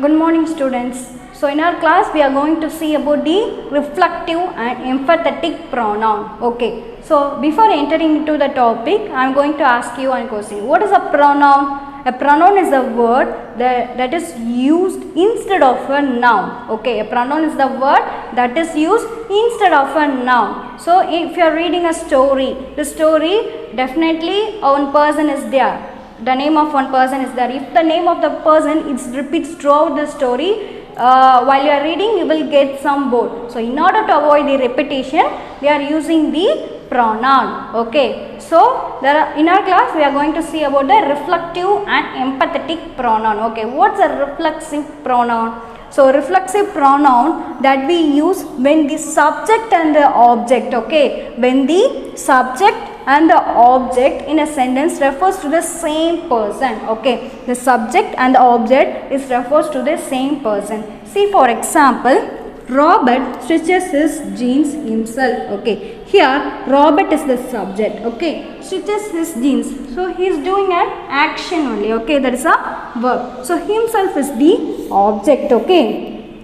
Good morning students. So in our class we are going to see about the reflective and empathetic pronoun. Okay. So before entering into the topic, I am going to ask you one question. What is a pronoun? A pronoun is a word that is used instead of a noun. Okay. A pronoun is the word that is used instead of a noun. So if you are reading a story, the story definitely one person is there. The name of one person is there. If the name of the person repeats throughout the story, while you are reading, you will get some bored. So in order to avoid the repetition, we are using the pronoun. Okay. So in our class, we are going to see about the reflective and empathetic pronoun. Okay. What's a reflexive pronoun? So reflexive pronoun that we use when the subject and the object. Okay. When the subject and the object in a sentence refers to the same person. Okay, the subject and the object is refers to the same person. See, for example, Robert stitches his jeans himself. Okay, here Robert is the subject. Okay, stitches his jeans, so he is doing an action only. Okay, that is a verb. So himself is the object. Okay,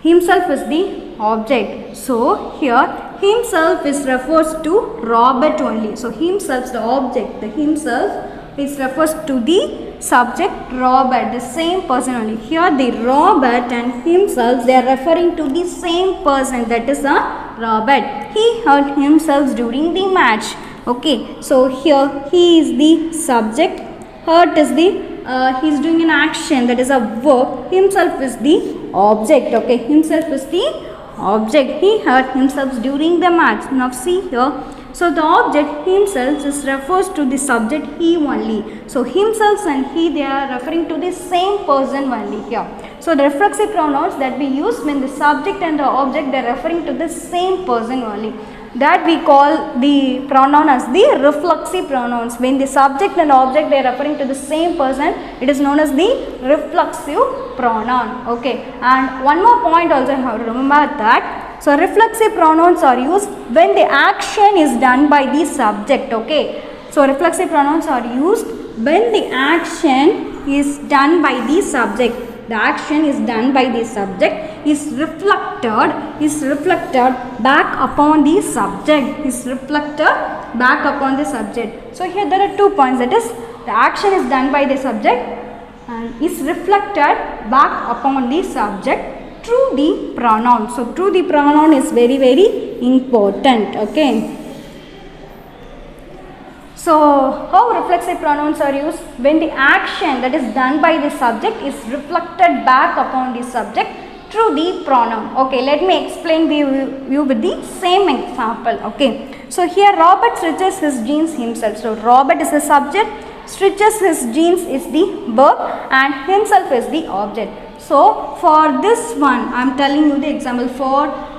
himself is the object. So here himself is refers to Robert only. So himself is the object. The himself is refers to the subject Robert, the same person only. Here the Robert and himself, they are referring to the same person, that is a Robert. He hurt himself during the match. Okay, so here he is the subject, hurt is the he is doing an action, that is a verb. Himself is the object. Okay, himself is the object. He hurt himself during the match. Now see here. So the object himself is refers to the subject he only. So himself and he, they are referring to the same person only here. So the reflexive pronouns that we use when the subject and the object, they are referring to the same person only. That we call the pronoun as the reflexive pronouns. When the subject and object, they are referring to the same person, it is known as the reflexive pronoun. Okay. And one more point also you have to remember that. So reflexive pronouns are used when the action is done by the subject. Okay. So reflexive pronouns are used when the action is done by the subject. The action is done by the subject, is reflected back upon the subject, So here there are 2 points, that is the action is done by the subject and is reflected back upon the subject through the pronoun. So through the pronoun is very, very important. Okay. So how reflexive pronouns are used? When the action that is done by the subject is reflected back upon the subject through the pronoun. Okay, let me explain you with the same example. Okay, so here Robert stitches his jeans himself. So Robert is the subject, stitches his jeans is the verb, and himself is the object. So for this one, I am telling you the example for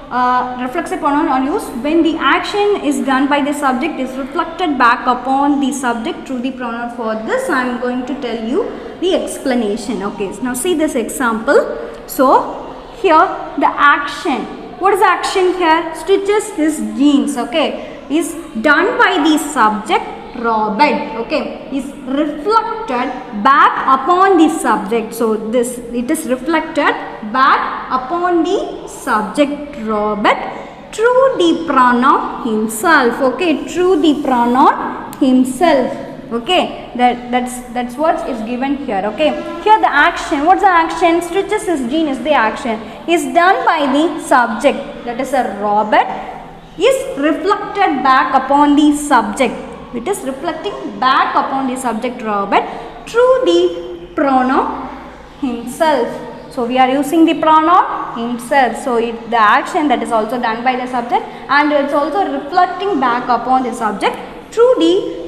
reflexive pronoun are used when the action is done by the subject is reflected back upon the subject through the pronoun. For this I am going to tell you the explanation. Okay, now see this example. So here the action, what is the action here? Stitches his jeans, okay, is done by the subject Robert, okay, is reflected back upon the subject. So this, it is reflected back upon the subject Robert through the pronoun himself. Okay, through the pronoun himself. Okay, that's what is given here. Okay, here the action, what's the action? Stitches his jean is the action, is done by the subject, that is a Robert, is reflected back upon the subject. It is reflecting back upon the subject Robert through the pronoun himself. So we are using the pronoun himself. So the action that is also done by the subject, and it's also reflecting back upon the subject through the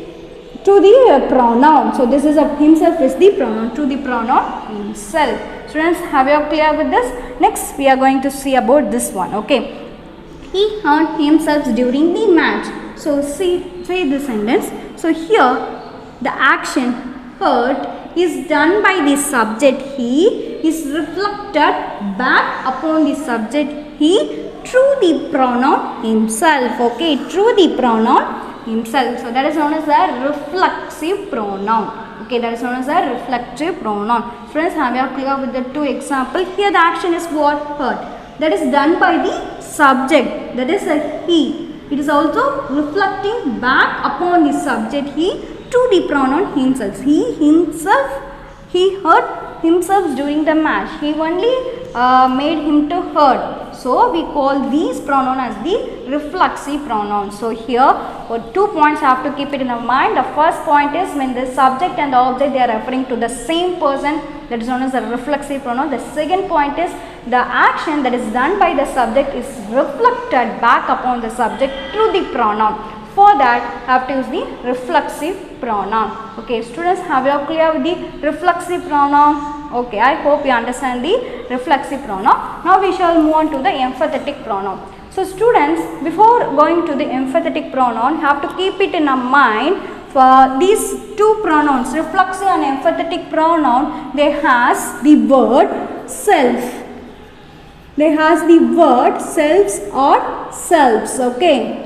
pronoun. So this is himself is the pronoun, through the pronoun himself. Students, have you clear with this? Next we are going to see about this one. Okay, he hurt himself during the match. So say the sentence. So here the action hurt is done by the subject he, is reflected back upon the subject he through the pronoun himself. Okay, through the pronoun himself. So that is known as the reflexive pronoun. Okay, that is known as a reflective pronoun. Friends, have you clear with the two examples? Here the action is what? Heard. That is done by the subject. That is a he. It is also reflecting back upon the subject he to the pronoun himself. He heard himself during the match. He only made him to heard. So we call these pronoun as the reflexive pronoun. So here 2 points have to keep it in the mind. The first point is when the subject and the object they are referring to the same person, that is known as a reflexive pronoun. The second point is the action that is done by the subject is reflected back upon the subject through the pronoun. For that, I have to use the reflexive pronoun. Okay, students, have you clear with the reflexive pronoun? Okay, I hope you understand the reflexive pronoun. Now we shall move on to the emphatic pronoun. So students, before going to the emphatic pronoun, have to keep it in a mind. For these two pronouns, reflexive and emphatic pronoun, they has the word self. They has the word selves or selves. Okay.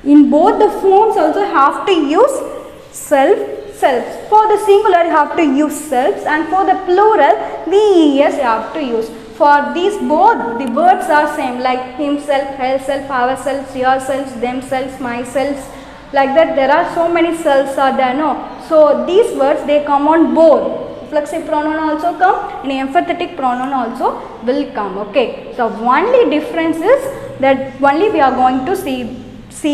In both the forms also have to use self, selves. For the singular you have to use selves, and for the plural VES you have to use. For these both the words are same, like himself, herself, ourselves, yourselves, themselves, myself. Like that there are so many selves are there, no. So these words they come on both. Reflexive pronoun also come and emphatic pronoun also will come. Okay. So only difference is that only we are going to see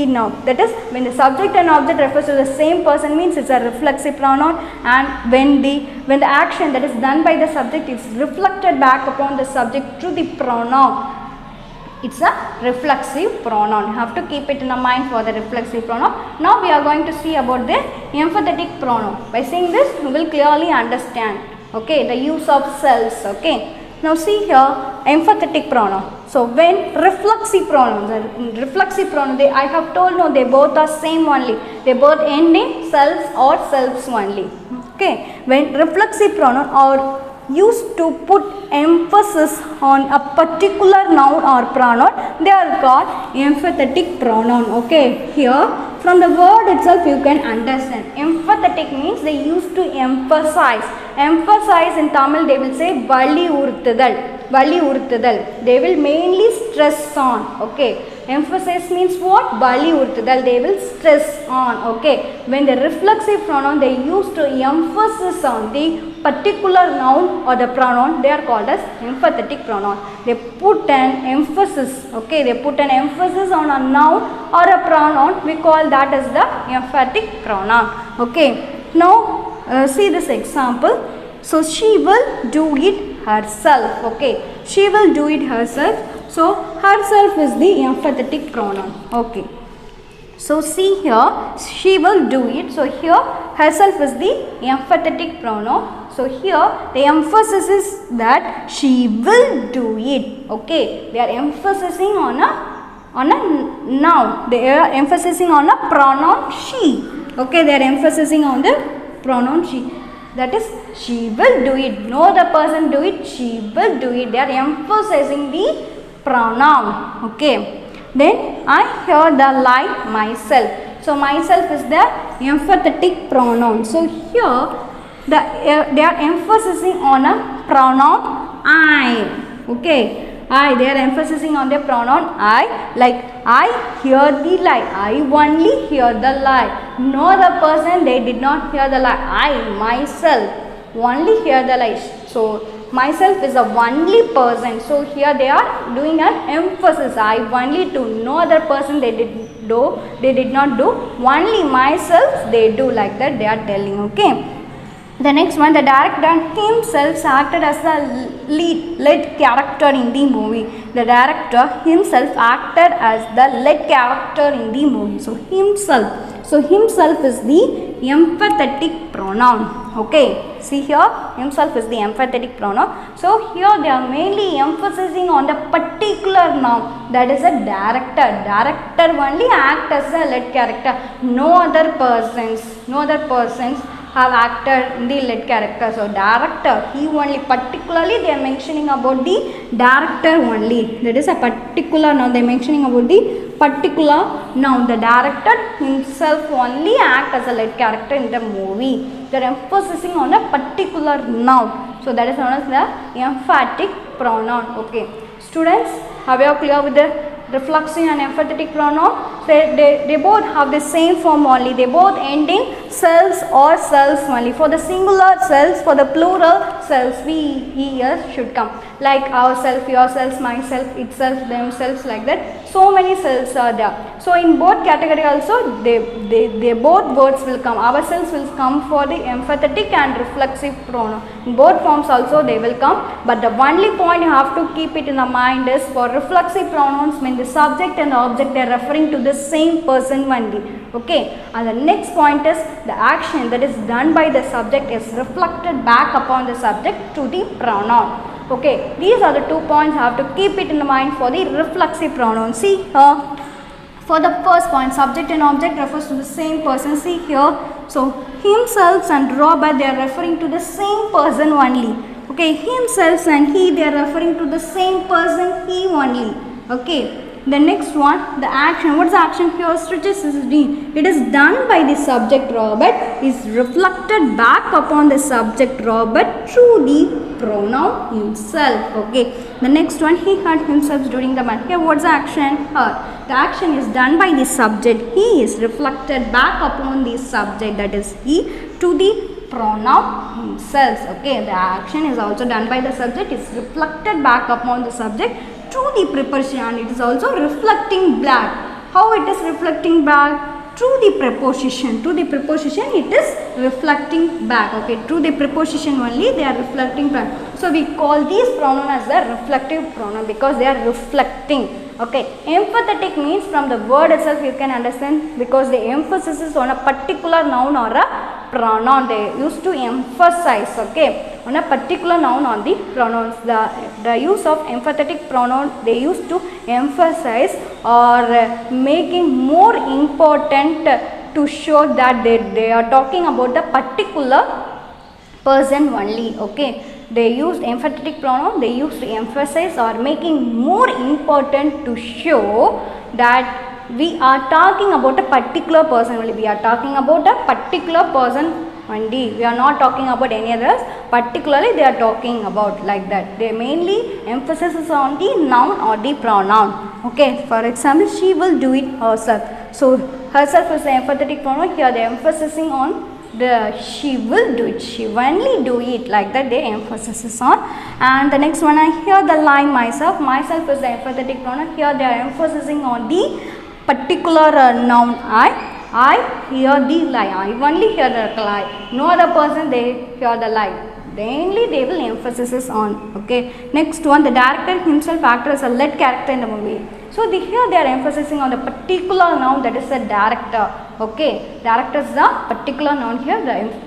now. That is when the subject and object refers to the same person means it's a reflexive pronoun, and when the action that is done by the subject is reflected back upon the subject through the pronoun, it's a reflexive pronoun. You have to keep it in a mind for the reflexive pronoun. Now we are going to see about the emphatic pronoun. By seeing this you will clearly understand, okay, the use of selves. Okay. Now see here emphatic pronoun. So when reflexive pronouns, I have told no, they both are same only. They both end in selves or selves only. Okay. When reflexive pronoun are used to put emphasis on a particular noun or pronoun, they are called emphatic pronoun. Okay. Here from the word itself you can understand. Emphatic means they used to emphasize. Emphasize in Tamil they will say vali urthudal. They will mainly stress on. Okay. Emphasis means what? Vali urthudal. They will stress on. Okay. When the reflexive pronoun they used to emphasis on the particular noun or the pronoun, they are called as emphatic pronoun. They put an emphasis. Okay. They put an emphasis on a noun or a pronoun. We call that as the emphatic pronoun. Okay. Now see this example. So she will do it herself. Okay. She will do it herself. So herself is the emphatic pronoun. Okay. So see here, she will do it. So here herself is the emphatic pronoun. So here the emphasis is that she will do it. Okay. They are emphasizing on a noun. They are emphasizing on a pronoun she. Okay. They are emphasizing on the pronoun she. That is, she will do it. No other person do it. She will do it. They are emphasizing the pronoun. Okay. Then I hear the lie myself. So myself is the emphatic pronoun. So here they are emphasizing on a pronoun I. Okay. They are emphasizing on the pronoun I, like I hear the lie. I only hear the lie. No other person they did not hear the lie. I myself only hear the lie. So myself is a only person. So here they are doing an emphasis. I only do. No other person they did not do. Only myself they do, like that they are telling. Okay. The next one, the director himself acted as the lead character in the movie. The director himself acted as the lead character in the movie. So himself. So himself is the emphatic pronoun. Okay. See here, himself is the emphatic pronoun. So here they are mainly emphasizing on the particular noun, that is a director. Director only act as a lead character. No other persons have acted in the lead character. So director, he only, particularly they are mentioning about the director only. That is a particular noun. They are mentioning about the particular noun. The director himself only act as a lead character in the movie. They are emphasizing on a particular noun. So that is known as the emphatic pronoun. Okay, students, are you clear with the reflexive and empathetic pronoun? They both have the same form only. They both ending selves or selves only. For the singular selves, for the plural selves, we, he, us should come. Like ourself, yourselves, myself, itself, themselves, like that. So many selves are there. So in both category also, they both words will come. Ourselves will come for the empathetic and reflexive pronoun. In both forms also they will come. But the only point you have to keep it in the mind is for reflexive pronouns, when the subject and the object they are referring to the same person only. Okay, and the next point is the action that is done by the subject is reflected back upon the subject to the pronoun. Okay, these are the 2 points you have to keep it in the mind for the reflexive pronoun. See here, for the first point, subject and object refers to the same person. See here, so himself and Robert, they are referring to the same person only. Okay, himself and he, they are referring to the same person, he only. Okay, the next one, the action. What is the action here? Stretches is doing. It is done by the subject Robert, is reflected back upon the subject Robert through the pronoun himself. Okay, the next one, he hurt himself during the month. Here, what's the action? Hurt. The action is done by the subject. He is reflected back upon the subject, that is he, to the pronoun himself. Okay, the action is also done by the subject, is reflected back upon the subject through the preposition, and it is also reflecting back. How it is reflecting back? Through the preposition. To the preposition it is reflecting back. Okay, through the preposition only they are reflecting back. So we call these pronoun as the reflective pronoun because they are reflecting. Okay, empathetic means from the word itself you can understand, because the emphasis is on a particular noun or a pronoun. They used to emphasize, okay, on a particular noun on the pronouns. The use of empathetic pronoun, they used to emphasize or making more important to show that they are talking about the particular person only. Okay, they used emphatic pronoun, they used to emphasize or making more important to show that we are talking about a particular person only. We are talking about a particular person only. We are not talking about any others. Particularly they are talking about, like that. They mainly emphasis on the noun or the pronoun. Okay, for example, she will do it herself. So herself is the empathetic pronoun. Here they are emphasizing on the she will do it, she only do it, like that they emphasis on. And the next one, I hear the line myself. Myself is the empathetic pronoun. Here they are emphasizing on the particular noun I hear the lie. I only hear the lie. No other person they hear the lie. Mainly they will emphasis on. Okay, next one, the director himself acted as a lead character in the movie. So here they are emphasizing on the particular noun, that is the director. Okay, director is the particular noun here.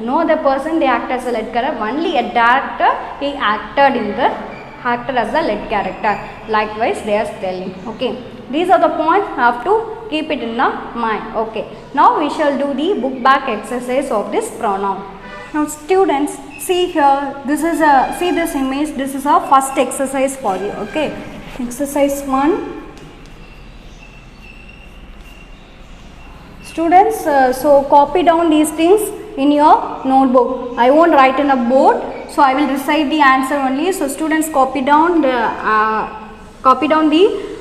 No other person they act as a lead character. Only a director he acted as a lead character. Likewise they are telling. Okay, these are the points. Have to keep it in the mind. Okay, now we shall do the book back exercise of this pronoun. Now students, see here, this is a, see this image, this is our first exercise for you. Okay, exercise 1. Students, so copy down these things in your notebook. I won't write in a board, so I will recite the answer only. So students, copy down the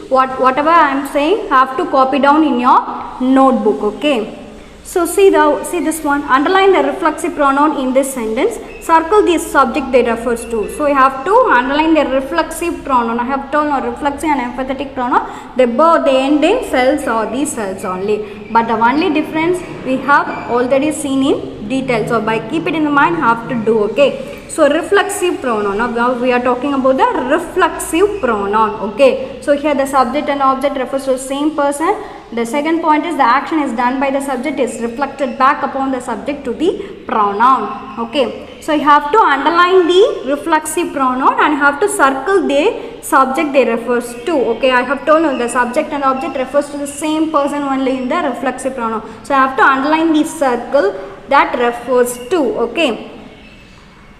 whatever I am saying, have to copy down in your notebook. Okay. So see this one. Underline the reflexive pronoun in this sentence. Circle the subject they refers to. So you have to underline the reflexive pronoun. I have told no reflexive and empathetic pronoun. They end in cells or these cells only. But the only difference we have already seen in detail. So by keep it in the mind, have to do. Okay. So reflexive pronoun. Now we are talking about the reflexive pronoun. Okay. So here the subject and object refers to the same person. The second point is the action is done by the subject, is reflected back upon the subject to the pronoun. Okay. So you have to underline the reflexive pronoun and you have to circle the subject they refers to. Okay, I have told you the subject and object refers to the same person only in the reflexive pronoun. So I have to underline the circle that refers to. Okay.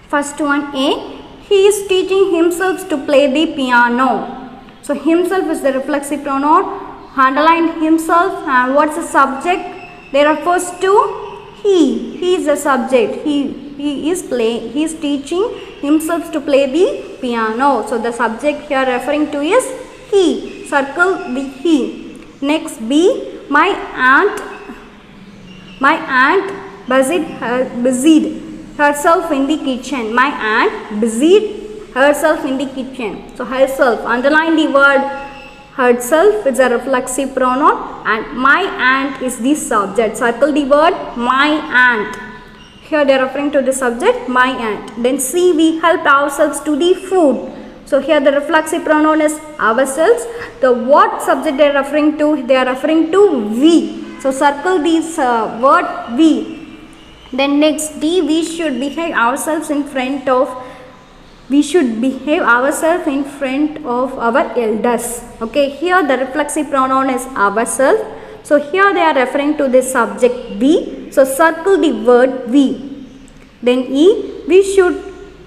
First one, A. He is teaching himself to play the piano. So himself is the reflexive pronoun. underlined himself, and what's the subject? They refers to he. He is the subject. He is teaching himself to play the piano. So the subject here referring to is he. Circle the he. Next B, my aunt busied herself in the kitchen. My aunt busied herself in the kitchen. So herself, underline the word herself is a reflexive pronoun, and my aunt is the subject. Circle the word my aunt. Here they are referring to the subject, my aunt. Then C, we helped ourselves to the food. So here the reflexive pronoun is ourselves. The what subject they are referring to? They are referring to we. So circle this word we. Then next D, we should behave ourselves in front of our elders. Okay, here the reflexive pronoun is ourselves. So here they are referring to the subject we. So circle the word we. Then E, we should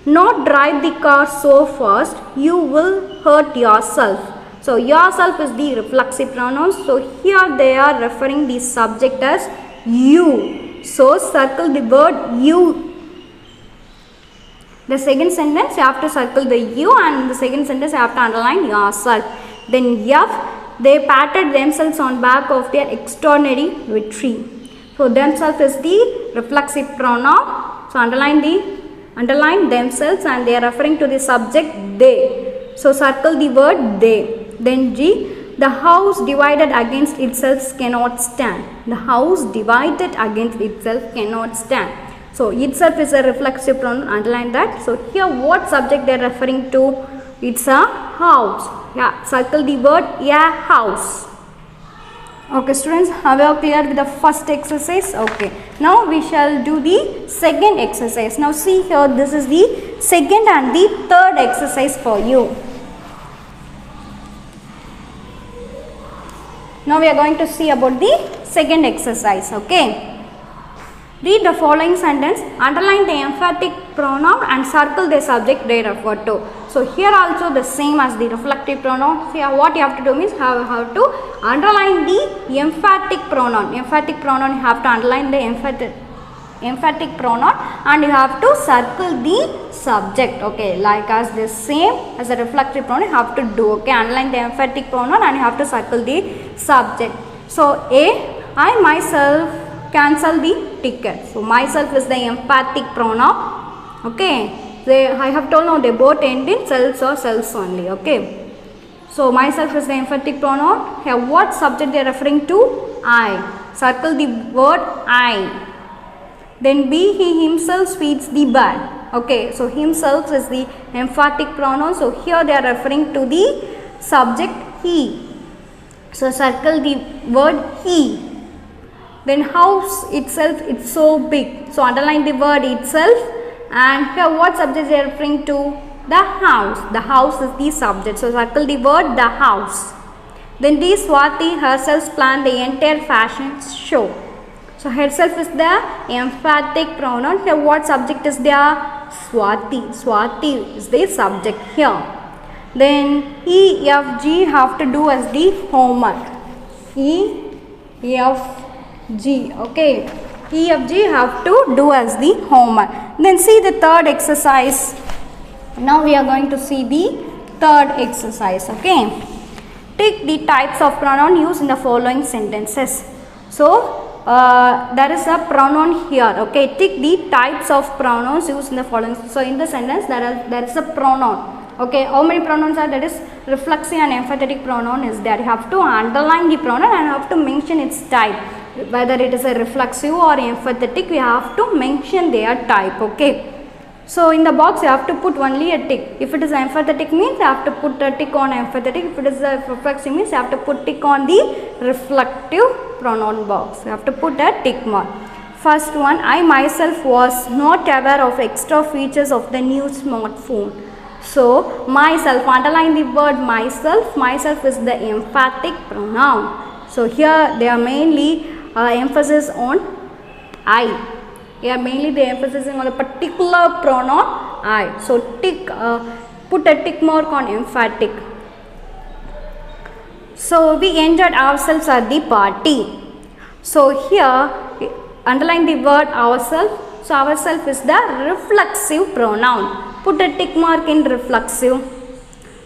not drive the car so fast, you will hurt yourself. So yourself is the reflexive pronoun. So here they are referring the subject as you. So circle the word you. The second sentence you have to circle the you, and in the second sentence you have to underline yourself. Then F, they patted themselves on back of their extraordinary victory. So themselves is the reflexive pronoun. So underline themselves, and they are referring to the subject they. So circle the word they. Then G, the house divided against itself cannot stand. The house divided against itself cannot stand. So itself is a reflexive pronoun, underline that. So here what subject they are referring to? It's a house. Yeah, circle the word a house. Okay students, are we clear with the first exercise? Okay, now we shall do the second exercise. Now see here, this is the second and the third exercise for you. Now we are going to see about the second exercise. Okay, read the following sentence, underline the emphatic pronoun and circle the subject they refer to. So here also the same as the reflective pronoun. See what you have to do means you have to underline the emphatic pronoun. Emphatic pronoun you have to underline the emphatic pronoun, and you have to circle the subject. Okay, like as the same as the reflective pronoun you have to do. Okay, underline the emphatic pronoun and you have to circle the subject. So A, I myself cancel the ticket. So myself is the emphatic pronoun. Okay, I have told now they both end in selves or selves only. Okay, so myself is the emphatic pronoun. Here what subject they are referring to? I. Circle the word I. Then B, he himself feeds the bird. Okay, so himself is the emphatic pronoun. So here they are referring to the subject he. So circle the word he. Then house itself, it's so big. So underline the word itself, and here what subject they are referring to? The house. The house is the subject. So circle the word the house. Then D, Swati herself planned the entire fashion show. So herself is the emphatic pronoun. Here what subject is there? Swati. Swati is the subject here. Then E, F, G have to do as the homework. E, F, G. Okay, E, F, G have to do as the homework. Then see the third exercise. Now we are going to see the third exercise. Okay, take the types of pronoun used in the following sentences. So there is a pronoun here. Okay, take the types of pronouns used in the following. So in the sentence there is a pronoun. Okay, how many pronouns are there? Is reflexive and emphatic pronoun is there. You have to underline the pronoun and have to mention its type. Whether it is a reflexive or emphatic, we have to mention their type. Okay, so in the box you have to put only a tick. If it is emphatic means you have to put a tick on emphatic. If it is a reflexive means you have to put tick on the reflective pronoun box. You have to put a tick mark. First one, I myself was not aware of extra features of the new smartphone. So myself, underline the word myself. Myself is the emphatic pronoun. So here they are mainly emphasis on I. They are mainly the emphasis on a particular pronoun I. So tick, put a tick mark on emphatic. So we enjoyed ourselves at the party. So here underline the word ourselves. So ourselves is the reflexive pronoun. Put a tick mark in reflexive.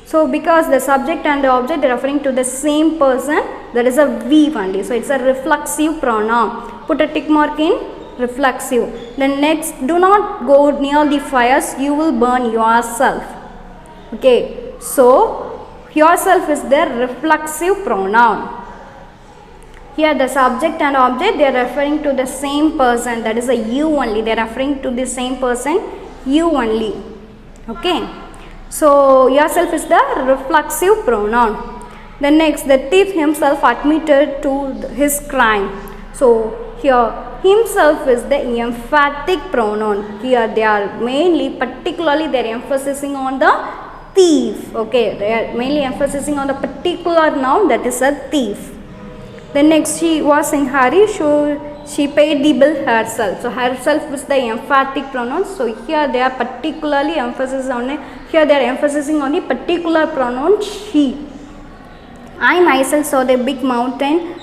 So because the subject and the object are referring to the same person, that is a we only. So it's a reflexive pronoun. Put a tick mark in reflexive. Then next, do not go near the fires, you will burn yourself. Okay, so yourself is the reflexive pronoun. Here the subject and object, they are referring to the same person, that is a you only. They are referring to the same person, you only. Okay, so yourself is the reflexive pronoun. Then next, the thief himself admitted to his crime. So here himself is the emphatic pronoun. Here they are mainly, particularly they are emphasizing on the thief. Okay, they are mainly emphasizing on the particular noun, that is a thief. Then next, she was in hurry, so she paid the bill herself. So herself is the emphatic pronoun. So here they are particularly emphasizing on it. Here they are emphasizing on the particular pronoun she. I myself saw the big mountain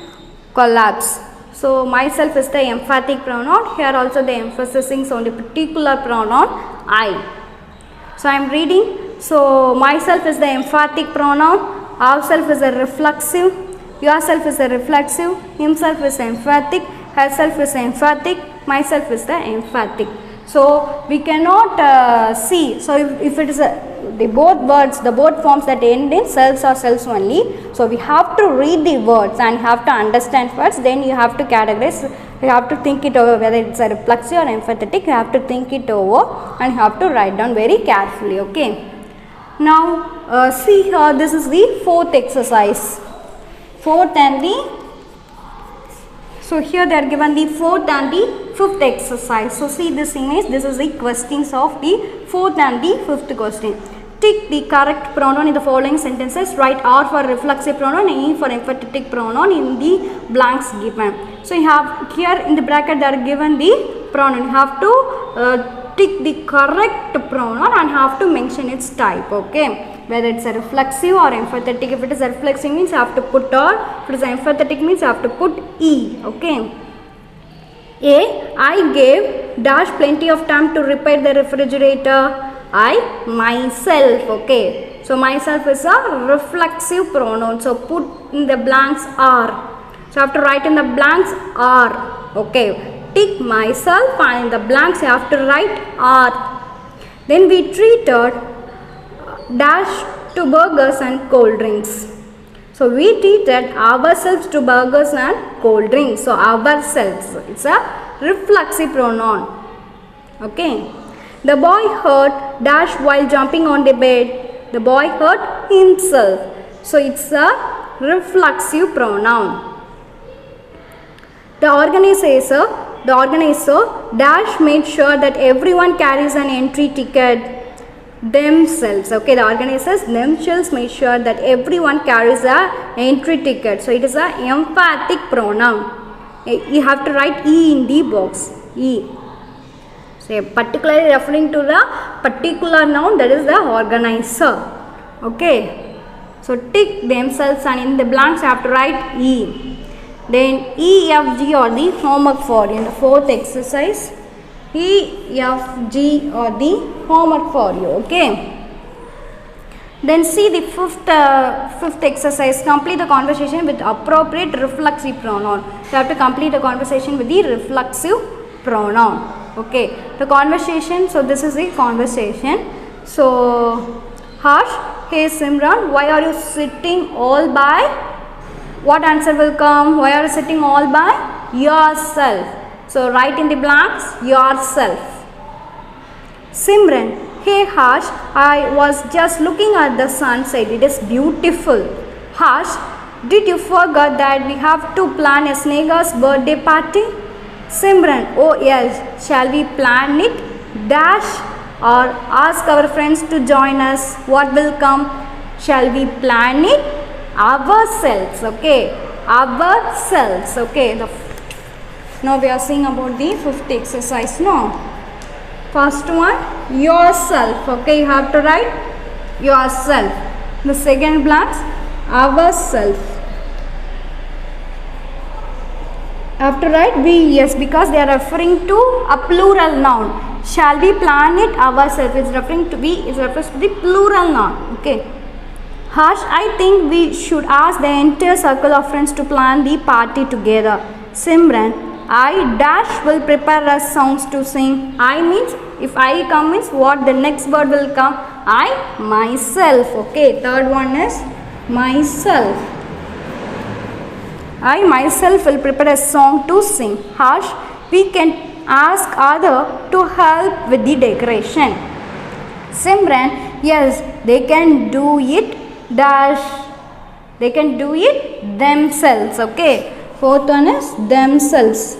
collapse. So myself is the emphatic pronoun. Here also they are emphasizing on the particular pronoun I. So I am reading. So myself is the emphatic pronoun. Ourself is a reflexive. Yourself is a reflexive, himself is emphatic, herself is emphatic, myself is the emphatic. So we cannot see. So if it is the both words, the both forms that end in selves or selves only. So we have to read the words and have to understand first. Then you have to categorize. You have to think it over whether it's a reflexive or emphatic. You have to think it over and you have to write down very carefully. Okay. Now see here. This is the fourth exercise. Fourth and the, so here they are given the fourth and the fifth exercise. So see this image, this is the questions of the fourth and the fifth question. Tick the correct pronoun in the following sentences. Write R for reflexive pronoun and E for emphatic pronoun in the blanks given. So you have here in the bracket they are given the pronoun. You have to tick the correct pronoun and have to mention its type. Okay. Whether it's a reflexive or emphatic. If it is a reflexive means you have to put R. If it is emphatic means you have to put E. Okay. A. I gave dash plenty of time to repair the refrigerator. I myself. Okay. So myself is a reflexive pronoun. So put in the blanks R. So I have to write in the blanks R. Okay. Tick myself and in the blanks you have to write R. Then we treated dash to burgers and cold drinks. So we treated ourselves to burgers and cold drinks. So ourselves, it's a reflexive pronoun. Okay. The boy hurt dash while jumping on the bed. The boy hurt himself. So it's a reflexive pronoun. The organizer dash made sure that everyone carries an entry ticket. Themselves. Okay, the organizers themselves made sure that everyone carries a entry ticket. So it is a emphatic pronoun. You have to write E in the box. E. So particularly referring to the particular noun, that is the organizer. Okay. So tick themselves and in the blanks you have to write E. Then E, F, G are the homework for you in the fourth exercise. E, F, G are the homework for you. Okay. Then see the fifth exercise. Complete the conversation with appropriate reflexive pronoun. You have to complete the conversation with the reflexive pronoun. Okay. The conversation. So this is the conversation. So Harsh, hey Simran, why are you sitting all by? What answer will come? Why are you sitting all by? Yourself. So write in the blanks yourself. Simran, hey Harsh, I was just looking at the sunset. It is beautiful. Harsh, did you forget that we have to plan a Nagar's birthday party? Simran, oh yes, shall we plan it? Dash or ask our friends to join us. What will come? Shall we plan it? Ourselves. Okay, ourselves. Okay. Now we are seeing about the fifth exercise. No. First one, yourself. Okay, you have to write yourself. The second blanks, ourself. Have to write we, yes, because they are referring to a plural noun. Shall we plan it ourselves? It's referring to we, it refers to the plural noun. Okay. Harsh, I think we should ask the entire circle of friends to plan the party together. Simran, I dash will prepare us songs to sing. I means, if I come means what the next word will come? I myself. Okay. Third one is myself. I myself will prepare a song to sing. Harsh, we can ask other to help with the decoration. Simran, yes, they can do it. Dash, they can do it themselves. Okay. Fourth one is themselves.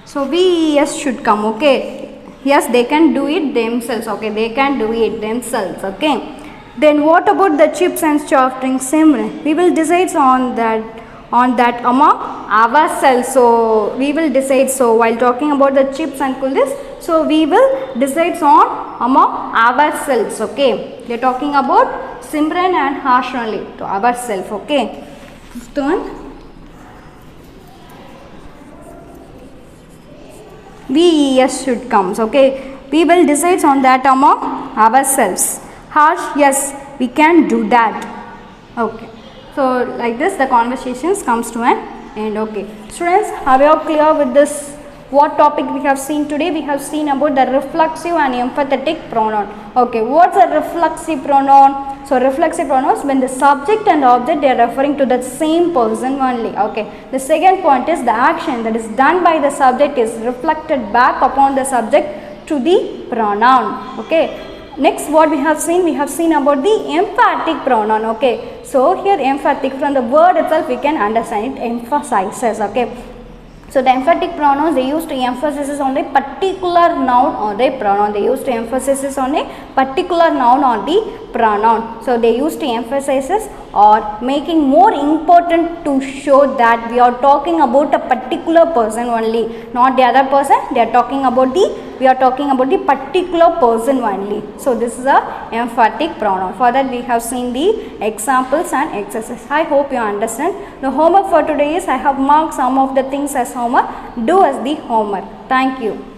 So we, yes, should come. Okay. Yes, they can do it themselves. Okay. They can do it themselves. Okay. Then what about the chips and soft drinks? Simran, we will decide on that among ourselves. So we will decide. So while talking about the chips and coolies, so we will decide on among ourselves. Okay. They are talking about Simran and Harsh only, to ourselves. Okay. Fifth one. We, yes, should comes. Okay. We will decide on that among ourselves. Harsh, yes, we can do that. Okay. So like this the conversations comes to an end. Okay. Students, are you clear with this? What topic we have seen today? We have seen about the reflexive and emphatic pronoun. Okay. What's a reflexive pronoun? So reflexive pronouns, when the subject and object they are referring to the same person only. Okay. The second point is the action that is done by the subject is reflected back upon the subject to the pronoun. Okay. Next, what we have seen about the emphatic pronoun. Okay. So here emphatic, from the word itself we can understand it emphasizes. Okay. So the emphatic pronouns, they used to emphasize on a particular noun or a pronoun. They used to emphasize on a particular noun or the pronoun. So they used to emphasize or making more important to show that we are talking about a particular person only, not the other person. They are talking about we are talking about the particular person only. So this is a emphatic pronoun. For that we have seen the examples and exercises. I hope you understand. The homework for today is I have marked some of the things as homework. Do as the homework. Thank you.